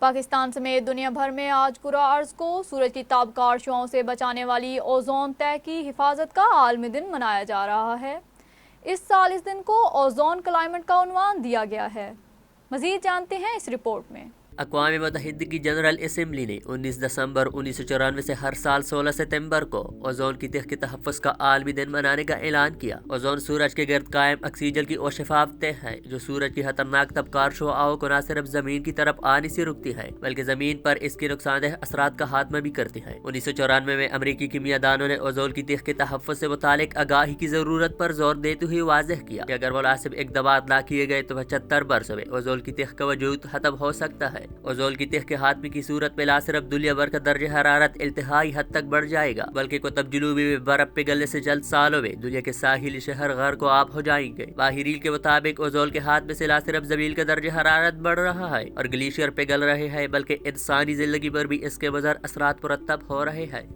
पाकिस्तान समेत दुनिया भर में आज कुरा अर्ज को सूरज की ताबकार शुआओं से बचाने वाली ओजोन तह की हिफाजत का आलमी दिन मनाया जा रहा है। इस साल इस दिन को ओजोन क्लाइमेट का उन्वान दिया गया है। मजीद जानते हैं इस रिपोर्ट में। अक़वाम मुत्तहिदा की जनरल असम्बली ने 19 दिसंबर 1994 से हर साल 16 सितंबर को ओजोन की तह के तहफ़्फ़ुज़ का आलमी दिन मनाने का ऐलान किया। ओजोन सूरज के गिर्द कायम ऑक्सीजन की और शफाफ तह है जो सूरज की खतरनाक तबकार शुआओं को न सिर्फ जमीन की तरफ आने से रुकती है बल्कि जमीन पर इसके नुकसानदेह असरात का खात्मा भी करती है। 1994 में अमरीकी कीमियादानों ने ओजोन की तह के तहफ़्फ़ुज़ से मुतालिक आगाही की जरूरत पर जोर देते हुए वाज़ेह किया कि अगर मुनासिब इक़दामात न किए गए तो 75 बरसों में ओजोन की तह का वजूद खत्म हो सकता है। ओजोन की तह के खात्मे की सूरत में ना सिर्फ दुनिया भर का दर्जा हरारत इंतहाई हद तक बढ़ जाएगा बल्कि कुतुब जुनूबी में बर्फ पिघलने से चंद सालों में दुनिया के साहिली शहर गर्क को आब हो जाएंगे। माहिरीन के मुताबिक ओजोन के खात्मे से ना सिर्फ जमीन का दर्जा हरारत बढ़ रहा है और ग्लेशियर पिघल रहे हैं बल्कि इंसानी जिंदगी पर भी इसके मुज़र असरात मुरतब हो रहे हैं।